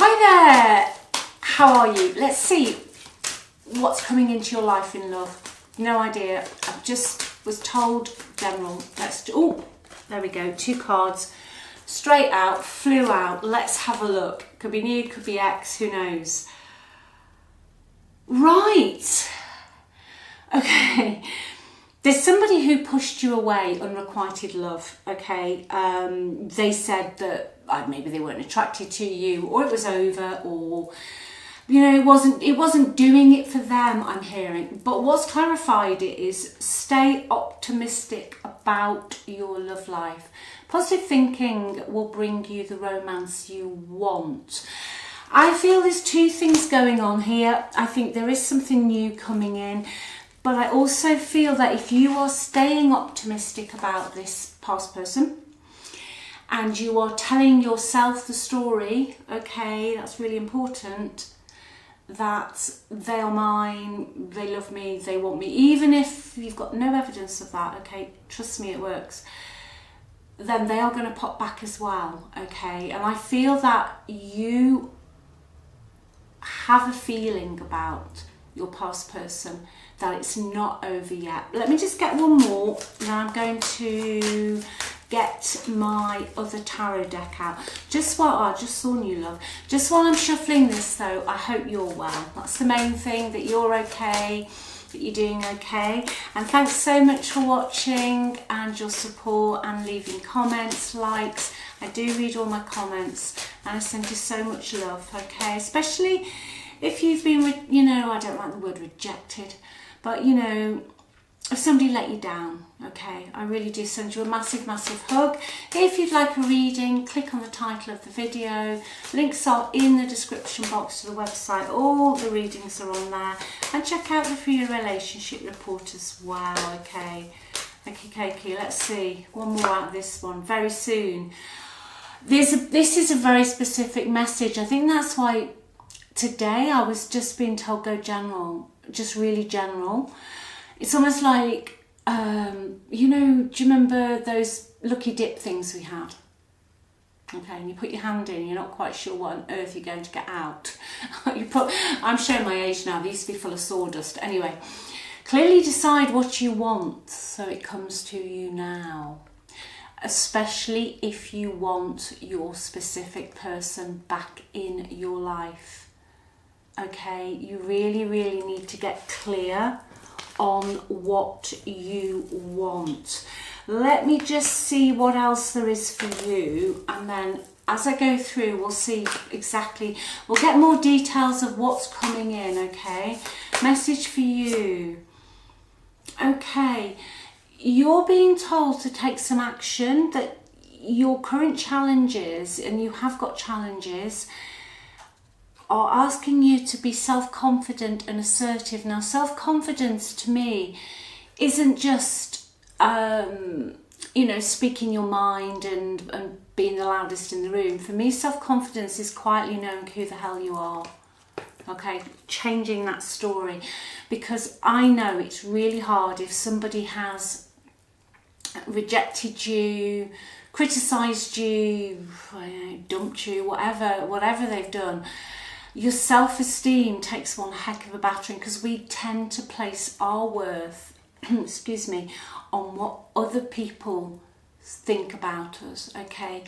Hi there, how are you? Let's see what's coming into your life in love. No idea, I just was told general. Oh, there we go, 2 cards, straight out, flew out. Let's have a look. Could be new, could be ex, who knows. Right, okay. There's somebody who pushed you away, unrequited love, okay? They said that maybe they weren't attracted to you, or it was over, or, you know, it wasn't doing it for them, I'm hearing. But what's clarified it is stay optimistic about your love life. Positive thinking will bring you the romance you want. I feel there's 2 things going on here. I think there is something new coming in. But I also feel that if you are staying optimistic about this past person and you are telling yourself the story, okay, that's really important, that they are mine, they love me, they want me, even if you've got no evidence of that, okay, trust me, it works, then they are going to pop back as well, okay? And I feel that you have a feeling about your past person, that it's not over yet. Let me just get one more. Now I'm going to get my other tarot deck out. Just while I just saw you, love. Just while I'm shuffling this though, I hope you're well. That's the main thing, that you're okay, that you're doing okay. And thanks so much for watching and your support and leaving comments, likes. I do read all my comments and I send you so much love, okay? Especially if you've been, you know, I don't like the word rejected, but you know, if somebody let you down, okay, I really do send you a massive, massive hug. If you'd like a reading, click on the title of the video. Links are in the description box to the website. All the readings are on there. And check out the free relationship report as well, okay. Okay, let's see. One more out of this one very soon. This is a very specific message. I think that's why today I was just being told go general, just really general. It's almost like, you know, do you remember those lucky dip things we had? Okay, and you put your hand in, you're not quite sure what on earth you're going to get out. I'm showing my age now, they used to be full of sawdust. Anyway, clearly decide what you want so it comes to you now. Especially if you want your specific person back in your life. Okay, you really, really need to get clear on what you want. Let me just see what else there is for you, and then as I go through we'll see exactly, we'll get more details of what's coming in, okay? Message for you. Okay, you're being told to take some action, that your current challenges, and you have got challenges, are asking you to be self-confident and assertive. Now, self-confidence to me isn't just, you know, speaking your mind and being the loudest in the room. For me, self-confidence is quietly knowing who the hell you are. Okay, changing that story. Because I know it's really hard if somebody has rejected you, criticised you, dumped you, whatever they've done. Your self-esteem takes one heck of a battering, because we tend to place our worth excuse me, on what other people think about us, okay?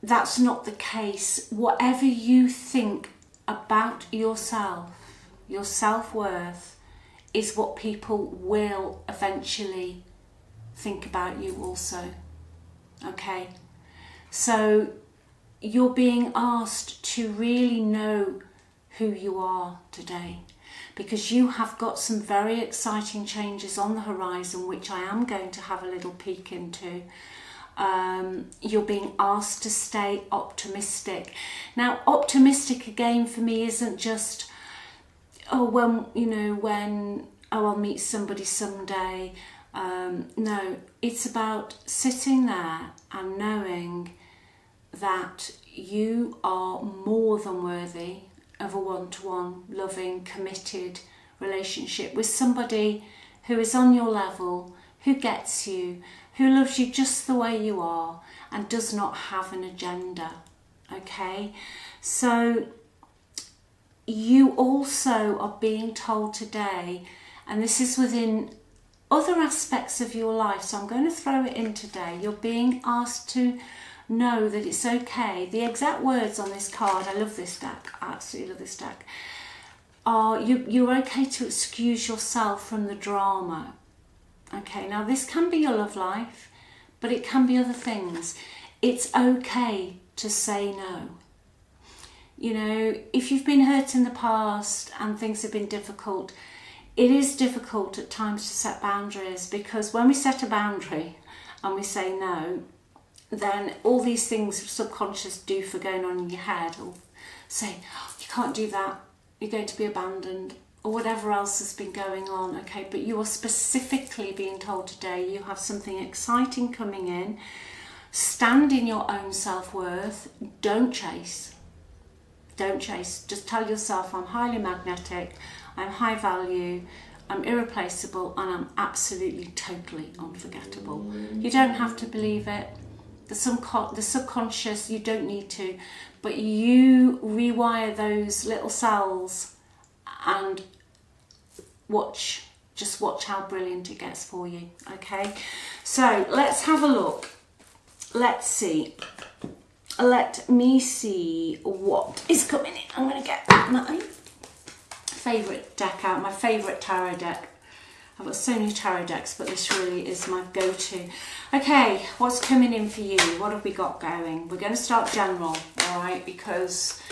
That's not the case. Whatever you think about yourself, your self-worth, is what people will eventually think about you also, okay? So you're being asked to really know who you are today, because you have got some very exciting changes on the horizon, which I am going to have a little peek into. You're being asked to stay optimistic. Now, optimistic again for me isn't just, oh, I'll meet somebody someday. No, it's about sitting there and knowing that you are more than worthy of a one-to-one, loving, committed relationship with somebody who is on your level, who gets you, who loves you just the way you are and does not have an agenda. okay? So you also are being told today, and this is within other aspects of your life, so I'm going to throw it in today. You're being asked to know that it's okay. The exact words on this card, I love this deck, I absolutely love this deck, are you're okay to excuse yourself from the drama. Okay, now this can be your love life, but it can be other things. It's okay to say no. You know, if you've been hurt in the past and things have been difficult, it is difficult at times to set boundaries, because when we set a boundary and we say no, then all these things subconscious do for going on in your head, or say, oh, you can't do that, you're going to be abandoned, or whatever else has been going on, okay? But you are specifically being told today you have something exciting coming in. Stand in your own self-worth. Don't chase. Don't chase. Just tell yourself, I'm highly magnetic, I'm high value, I'm irreplaceable, and I'm absolutely, totally unforgettable. You don't have to believe it. The subconscious, you don't need to, but you rewire those little cells and just watch how brilliant it gets for you, okay? So let's have a look. Let's see. Let me see what is coming in. I'm going to get my favourite deck out, my favourite tarot deck. I've got so many tarot decks, but this really is my go-to. Okay, what's coming in for you? What have we got going? We're going to start general, all right, because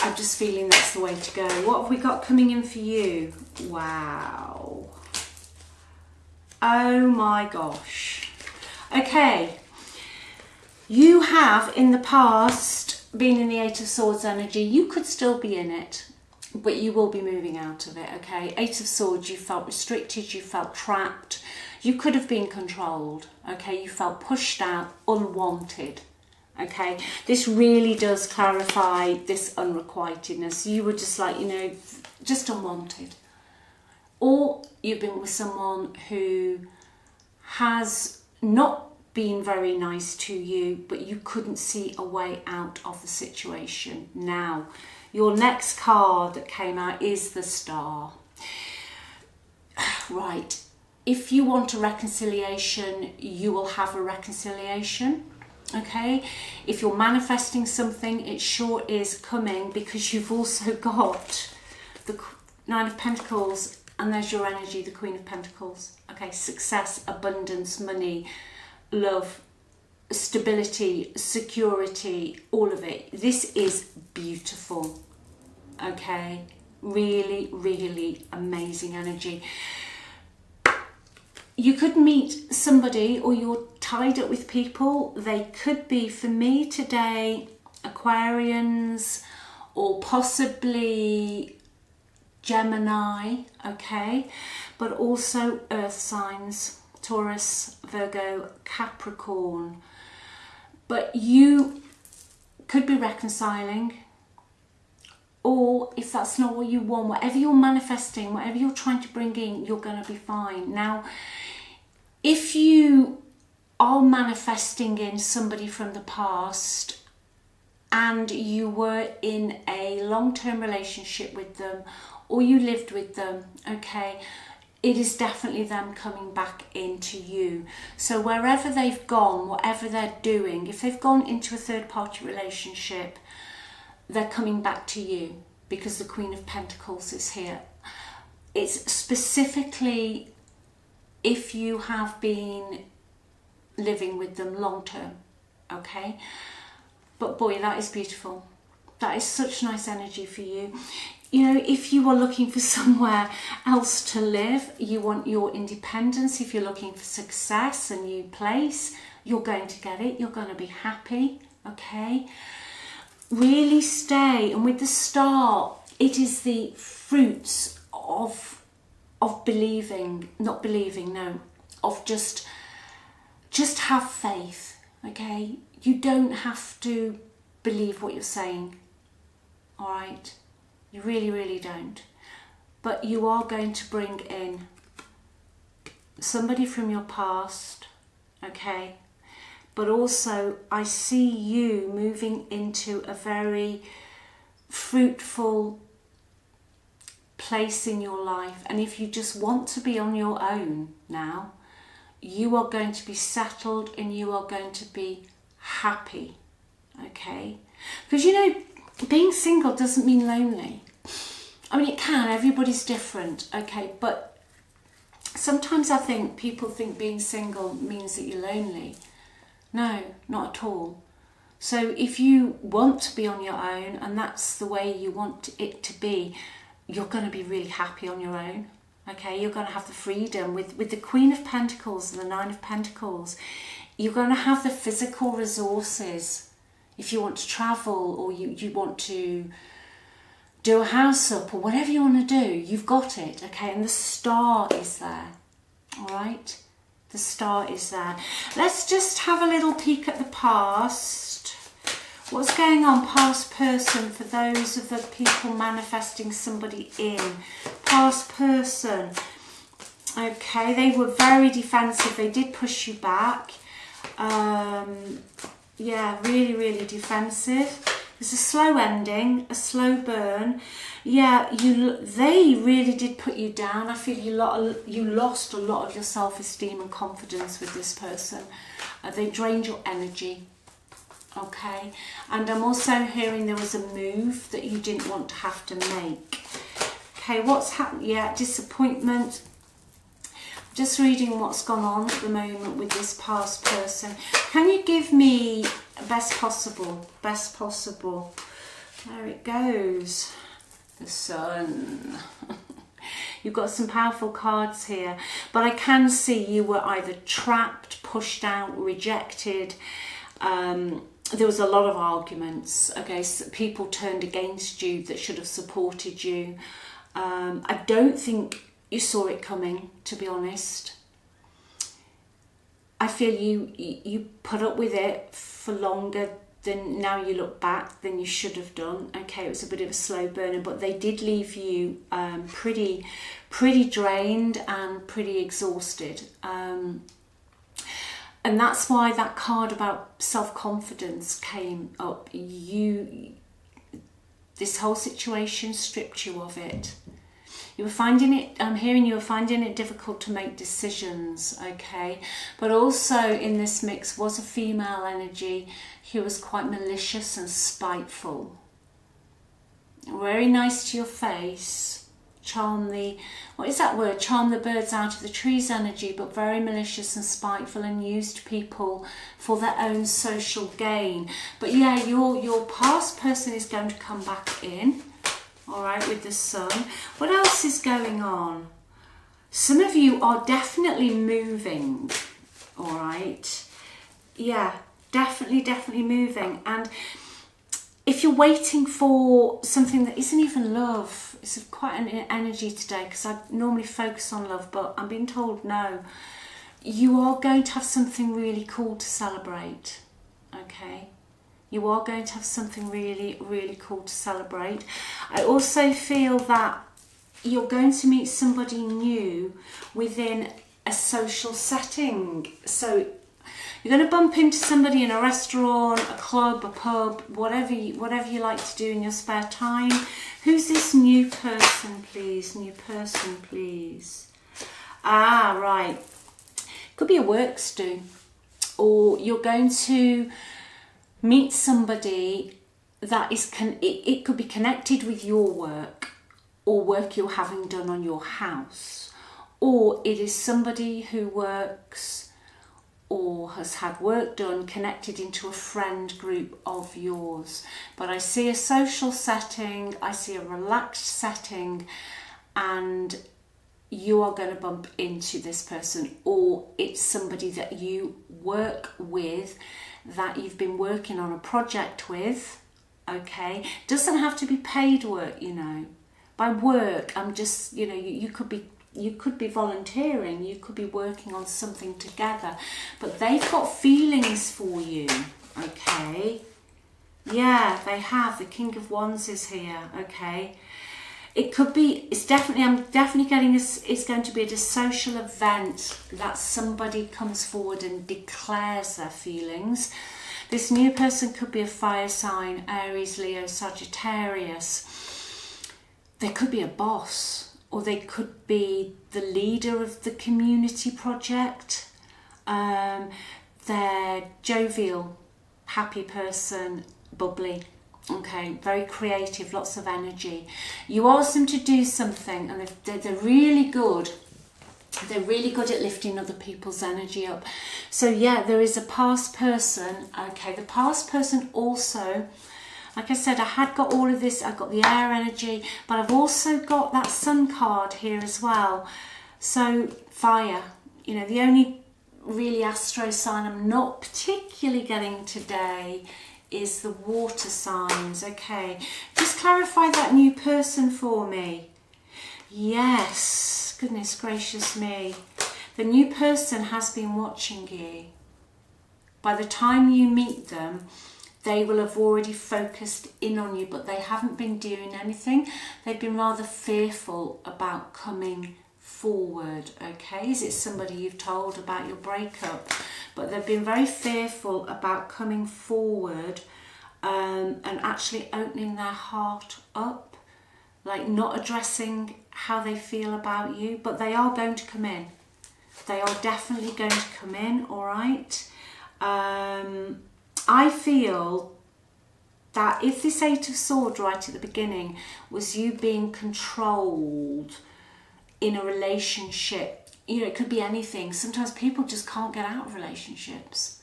I'm just feeling that's the way to go. What have we got coming in for you? Wow. Oh my gosh. Okay. You have in the past been in the Eight of Swords energy. You could still be in it, but you will be moving out of it, okay? Eight of Swords, you felt restricted, you felt trapped, you could have been controlled, okay? You felt pushed out, unwanted, okay? This really does clarify this unrequitedness. You were just like, you know, just unwanted. Or you've been with someone who has not been very nice to you, but you couldn't see a way out of the situation. Now, your next card that came out is the Star. Right, if you want a reconciliation, you will have a reconciliation, okay? If you're manifesting something, it sure is coming, because you've also got the Nine of Pentacles, and there's your energy, the Queen of Pentacles, okay? Success, abundance, money, love, stability, security, all of it. This is beautiful, okay? Really, really amazing energy. You could meet somebody, or you're tied up with people. They could be, for me today, Aquarians, or possibly Gemini, okay? But also earth signs, Taurus, Virgo, Capricorn. But you could be reconciling, or if that's not what you want, whatever you're manifesting, whatever you're trying to bring in, you're going to be fine. Now, if you are manifesting in somebody from the past and you were in a long-term relationship with them, or you lived with them, okay, it is definitely them coming back into you. So wherever they've gone, whatever they're doing, if they've gone into a third-party relationship, they're coming back to you, because the Queen of Pentacles is here. It's specifically if you have been living with them long-term, okay? But boy, that is beautiful. That is such nice energy for you. You know, if you are looking for somewhere else to live, you want your independence, if you're looking for success, a new place, you're going to get it. You're going to be happy, okay? Really stay. And with the Star, it is the fruits of believing, not believing, no, of just have faith, okay? You don't have to believe what you're saying, all right? You really, really don't. But you are going to bring in somebody from your past, okay? but also I see you moving into a very fruitful place in your life. And if you just want to be on your own now, you are going to be settled and you are going to be happy, okay? Because you know, being single doesn't mean lonely. I mean, it can, everybody's different, okay? But sometimes I think people think being single means that you're lonely. No, not at all. So if you want to be on your own and that's the way you want it to be, you're going to be really happy on your own. Okay, you're going to have the freedom with the Queen of Pentacles and the Nine of Pentacles. You're going to have the physical resources. If you want to travel or you want to do a house up or whatever you want to do, you've got it. Okay, and the star is there. All right, the star is there. Let's just have a little peek at the past. What's going on, past person, for those of the people manifesting somebody in? Past person. Okay, they were very defensive. They did push you back. Yeah, really, really defensive. There's a slow ending, a slow burn. Yeah, they really did put you down. I feel you lost a lot of your self-esteem and confidence with this person. They drained your energy. Okay, and I'm also hearing there was a move that you didn't want to have to make. Okay, what's happened? Yeah, disappointment. Just reading what's gone on at the moment with this past person. Can you give me best possible? Best possible. There it goes. The Sun. You've got some powerful cards here, but I can see you were either trapped, pushed out, rejected. There was a lot of arguments. Okay, so people turned against you that should have supported you. I don't think you saw it coming, to be honest. I feel you put up with it for longer than, now you look back, than you should have done. Okay, it was a bit of a slow burner, but they did leave you pretty drained and pretty exhausted. And that's why that card about self-confidence came up. This whole situation stripped you of it. You were finding it, I'm hearing you were finding it difficult to make decisions, okay? But also in this mix was a female energy who was quite malicious and spiteful. Very nice to your face. Charm the, what is that word? Charm the birds out of the trees energy, but very malicious and spiteful and used people for their own social gain. But yeah, your past person is going to come back in, all right, with the Sun. What else is going on? Some of you are definitely moving, all right? Yeah, definitely moving. And if you're waiting for something that isn't even love, it's quite an energy today because I normally focus on love, but I'm being told no. You are going to have something really cool to celebrate, okay? You are going to have something really, really cool to celebrate. I also feel that you're going to meet somebody new within a social setting. So you're going to bump into somebody in a restaurant, a club, a pub, whatever you like to do in your spare time. Who's this new person, please? New person, please. Ah, right. Could be a work stu, or you're going to meet somebody that is it could be connected with your work or work you're having done on your house, or it is somebody who works or has had work done connected into a friend group of yours. But I see a social setting, I see a relaxed setting, and you are going to bump into this person, or it's somebody that you work with, that you've been working on a project with, okay? Doesn't have to be paid work, you know. By work, I'm just, you know, you could be volunteering, you could be working on something together, but they've got feelings for you, okay? Yeah, they have. The King of Wands is here, okay? It could be, I'm definitely getting this, it's going to be a social event that somebody comes forward and declares their feelings. This new person could be a fire sign, Aries, Leo, Sagittarius. They could be a boss, or they could be the leader of the community project. They're jovial, happy person, bubbly. Okay, very creative, lots of energy. You ask them to do something and they're really good. They're really good at lifting other people's energy up. So yeah, there is a past person. Okay, the past person also, like I said, I had got all of this. I've got the air energy, but I've also got that sun card here as well. So fire, you know, the only really astro sign I'm not particularly getting today is the water signs. Okay, just clarify that new person for me. Yes, goodness gracious me. The new person has been watching you. By the time you meet them, they will have already focused in on you, but they haven't been doing anything. They've been rather fearful about coming forward. Okay, is it somebody you've told about your breakup? But they've been very fearful about coming forward and actually opening their heart up, like not addressing how they feel about you, but they are going to come in. They are definitely going to come in, all right? I feel that if this Eight of Swords right at the beginning was you being controlled in a relationship, you know, it could be anything. Sometimes people just can't get out of relationships.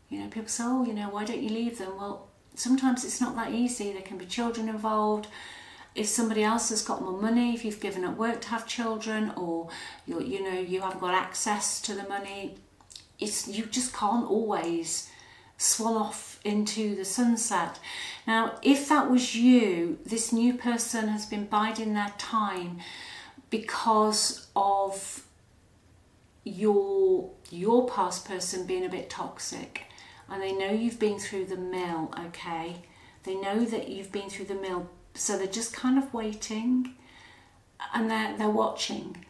You know, people say, oh, you know, why don't you leave them? Well, sometimes it's not that easy. There can be children involved. If somebody else has got more money, if you've given up work to have children, or you haven't got access to the money, you just can't always swan off into the sunset. Now, if that was you, this new person has been biding their time because of your past person being a bit toxic, and they know you've been through the mill. Okay, they know that you've been through the mill, so they're just kind of waiting, and they're watching.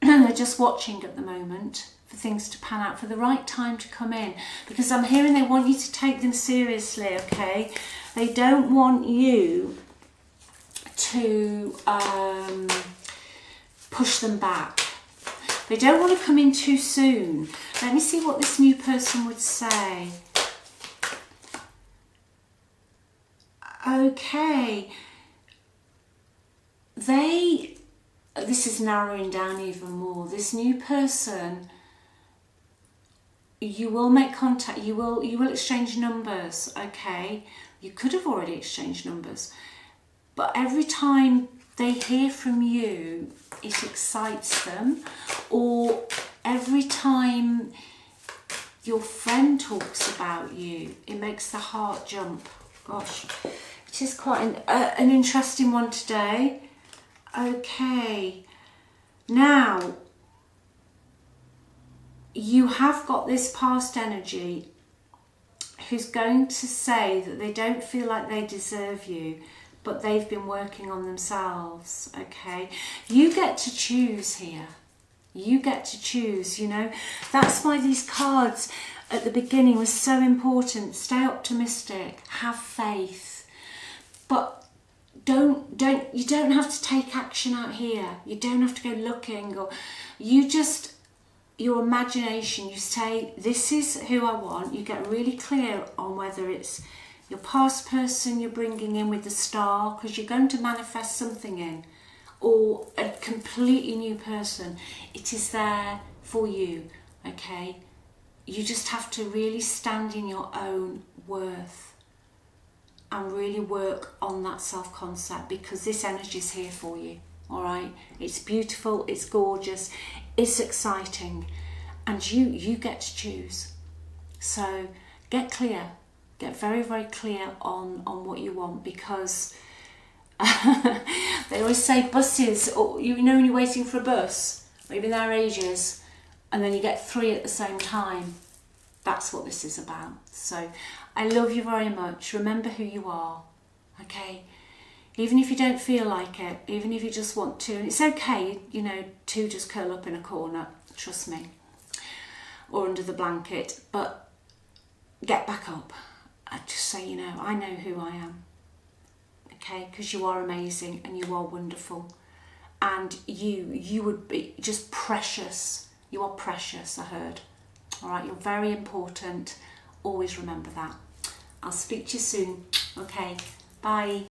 They're just watching at the moment for things to pan out, for the right time to come in, because I'm hearing they want you to take them seriously. Okay, they don't want you to push them back. They don't want to come in too soon. Let me see what this new person would say. Okay, this is narrowing down even more. This new person, you will make contact, you will exchange numbers. Okay, you could have already exchanged numbers, but every time they hear from you, it excites them. Or every time your friend talks about you, it makes the heart jump. Gosh, it is quite an interesting one today. Okay, now you have got this past energy who's going to say that they don't feel like they deserve you, but they've been working on themselves. Okay, you get to choose here. You get to choose, you know. That's why these cards at the beginning were so important. Stay optimistic, have faith, but you don't have to take action out here. You don't have to go looking, or your imagination, you say, this is who I want. You get really clear on whether it's your past person you're bringing in with the star, because you're going to manifest something in, or a completely new person. It is there for you. Okay, you just have to really stand in your own worth and really work on that self-concept, because this energy is here for you. All right, it's beautiful, it's gorgeous, it's exciting, and you get to choose. So get clear, get very, very clear on what you want, because they always say buses, or you know when you're waiting for a bus, or you've been there ages, and then you get 3 at the same time. That's what this is about. So I love you very much. Remember who you are. Okay, Even if you don't feel like it, even if you just want to, and it's okay, you know, to just curl up in a corner, trust me, or under the blanket, but get back up and just say, you know, I know who I am, okay, because you are amazing and you are wonderful, and you would be just precious. You are precious, I heard. All right, you're very important. Always remember that. I'll speak to you soon. Okay, bye.